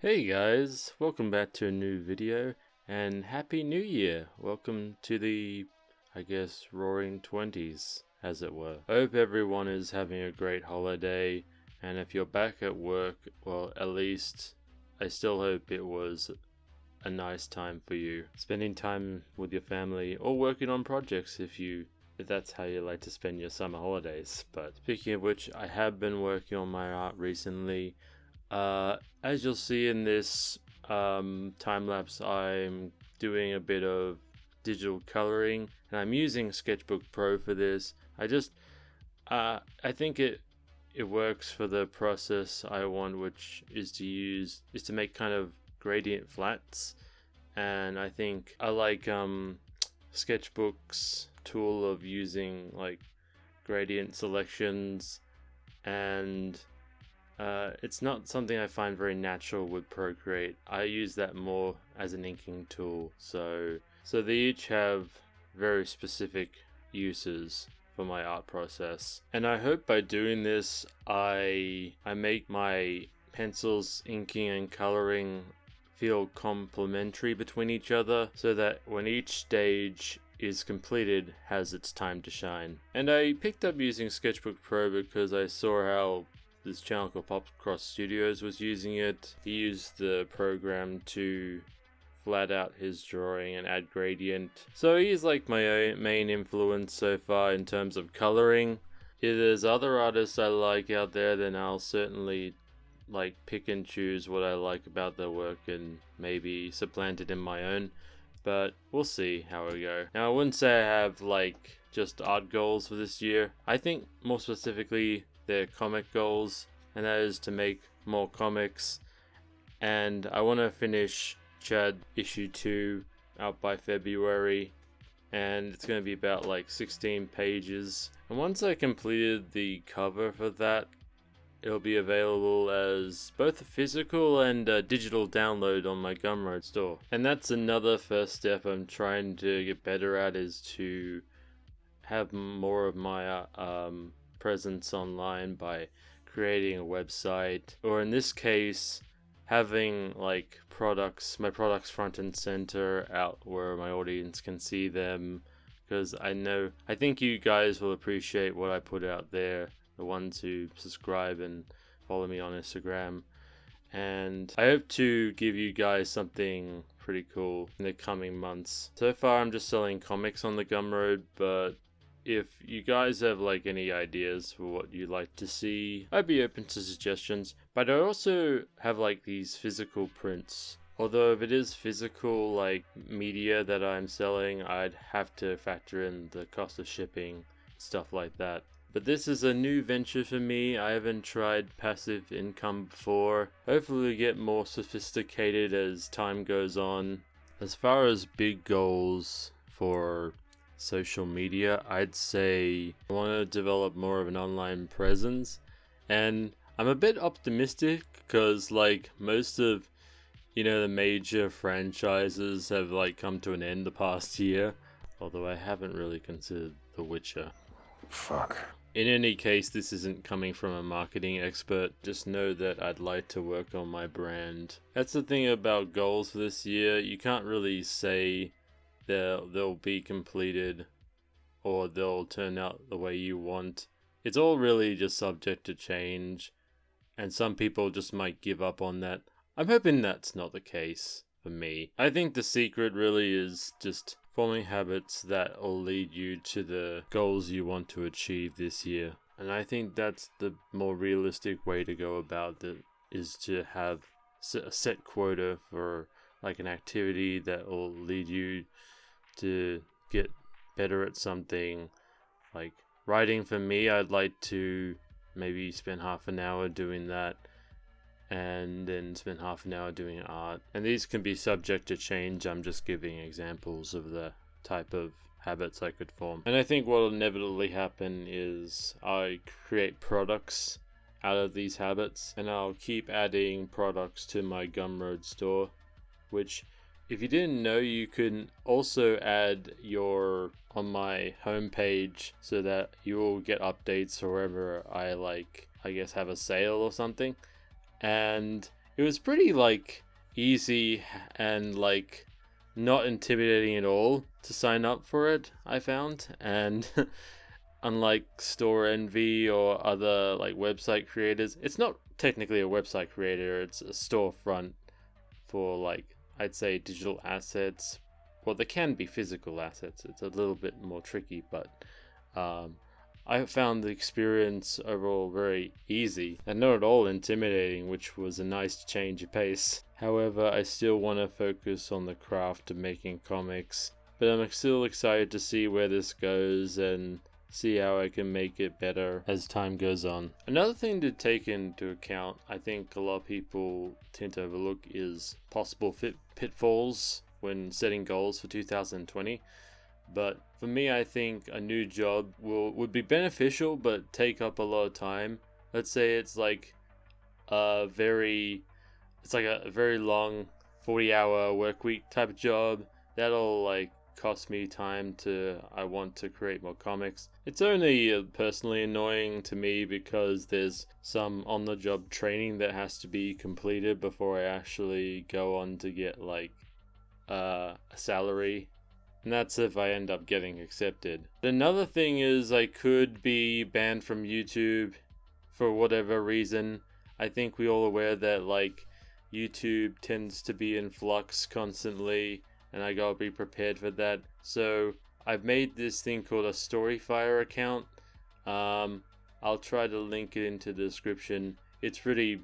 Hey guys, welcome back to a new video and Happy New Year. Welcome to the, Roaring 20s, as it were. I hope everyone is having a great holiday, and if you're back at work, well, at least I still hope it was a nice time for you. Spending time with your family or working on projects if that's how you like to spend your summer holidays. But speaking of which, I have been working on my art recently. As you'll see in this time lapse, I'm doing a bit of digital coloring, and I'm using Sketchbook Pro for this. I think it works for the process I want, which is to make kind of gradient flats, and I think I like Sketchbook's tool of using like gradient selections, and it's not something I find very natural with Procreate. I use that more as an inking tool, so they each have very specific uses for my art process, and I hope by doing this I make my pencils, inking and coloring feel complementary between each other, so that when each stage is completed has its time to shine. And I picked up using Sketchbook Pro because I saw how this channel called Popcross Studios was using it. He used the program to flat out his drawing and add gradient. So he's like my main influence so far in terms of coloring. If there's other artists I like out there, then I'll certainly like pick and choose what I like about their work and maybe supplant it in my own. But we'll see how we go. Now, I wouldn't say I have like just art goals for this year. I think more specifically they're comic goals, and that is to make more comics. And I want to finish Chad issue 2 out by February, and it's going to be about like 16 pages. And once I completed the cover for that, it'll be available as both a physical and a digital download on my Gumroad store. And that's another first step I'm trying to get better at, is to have more of my presence online by creating a website, or in this case having like my products front and center out where my audience can see them, because I think you guys will appreciate what I put out there, the ones who subscribe and follow me on Instagram. And I hope to give you guys something pretty cool in the coming months. So far I'm just selling comics on the Gumroad, but if you guys have like any ideas for what you'd like to see, I'd be open to suggestions. But I also have like these physical prints. Although if it is physical like media that I'm selling, I'd have to factor in the cost of shipping, stuff like that. But this is a new venture for me. I haven't tried passive income before. Hopefully we get more sophisticated as time goes on. As far as big goals for social media, I'd say I want to develop more of an online presence, and I'm a bit optimistic because like most of the major franchises have like come to an end the past year, although I haven't really considered The Witcher. Fuck. In any case, this isn't coming from a marketing expert. Just know that I'd like to work on my brand. That's the thing about goals for this year. You can't really say they'll be completed or they'll turn out the way you want. It's all really just subject to change, and some people just might give up on that. I'm hoping that's not the case for me. I think the secret really is just forming habits that will lead you to the goals you want to achieve this year. And I think that's the more realistic way to go about it, is to have a set quota for like an activity that will lead you to get better at something. Like writing, for me, I'd like to maybe spend half an hour doing that, and then spend half an hour doing art. And these can be subject to change. I'm just giving examples of the type of habits I could form. And I think what will inevitably happen is I create products out of these habits, and I'll keep adding products to my Gumroad store, which, if you didn't know, you can also add on my homepage, so that you will get updates wherever I have a sale or something. And it was pretty like easy and like not intimidating at all to sign up for it, I found. And unlike Store Envy or other like website creators, it's not technically a website creator, it's a storefront for like, I'd say, digital assets. Well, they can be physical assets. It's a little bit more tricky, but I found the experience overall very easy and not at all intimidating, which was a nice change of pace. However, I still want to focus on the craft of making comics, but I'm still excited to see where this goes and see how I can make it better as time goes on. Another thing to take into account, I think a lot of people tend to overlook, is possible pitfalls when setting goals for 2020. But for me, I think a new job would be beneficial but take up a lot of time. Let's say it's like a very long 40-hour work week type of job. That'll like cost me time I want to create more comics. It's only personally annoying to me because there's some on-the-job training that has to be completed before I actually go on to get like a salary. And that's if I end up getting accepted. Another thing is I could be banned from YouTube for whatever reason. I think we're all aware that like YouTube tends to be in flux constantly, and I gotta be prepared for that. So I've made this thing called a Storyfire account. I'll try to link it into the description. It's pretty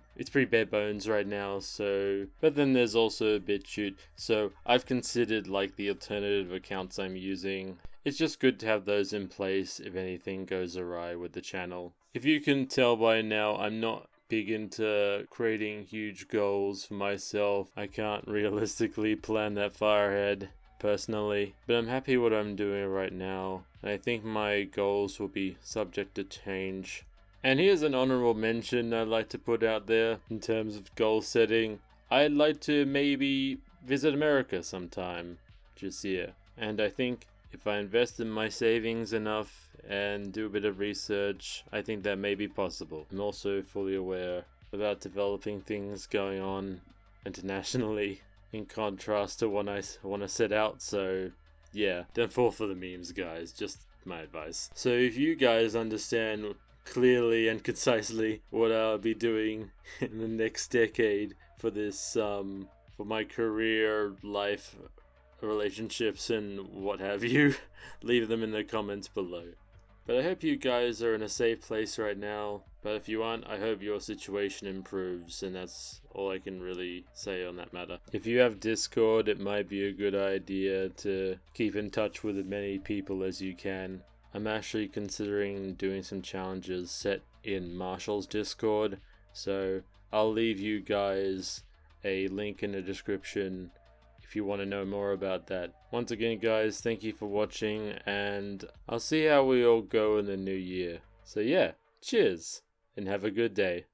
bare bones right now, so, but then there's also a BitChute, so I've considered like the alternative accounts I'm using. It's just good to have those in place if anything goes awry with the channel. If you can tell by now, I'm not big into creating huge goals for myself. I can't realistically plan that far ahead personally, but I'm happy what I'm doing right now, and I think my goals will be subject to change. And here's an honorable mention I'd like to put out there in terms of goal setting. I'd like to maybe visit America sometime this year. And I think if I invest in my savings enough and do a bit of research, I think that may be possible. I'm also fully aware about developing things going on internationally in contrast to what I want to set out. So yeah, don't fall for the memes, guys. Just my advice. So if you guys understand clearly and concisely what I'll be doing in the next decade for this, for my career, life, relationships, and what have you, leave them in the comments below. But I hope you guys are in a safe place right now. But if you aren't, I hope your situation improves, and that's all I can really say on that matter. If you have Discord, it might be a good idea to keep in touch with as many people as you can. I'm actually considering doing some challenges set in Marshall's Discord, so I'll leave you guys a link in the description if you want to know more about that. Once again, guys, thank you for watching, and I'll see how we all go in the new year. So yeah, cheers, and have a good day.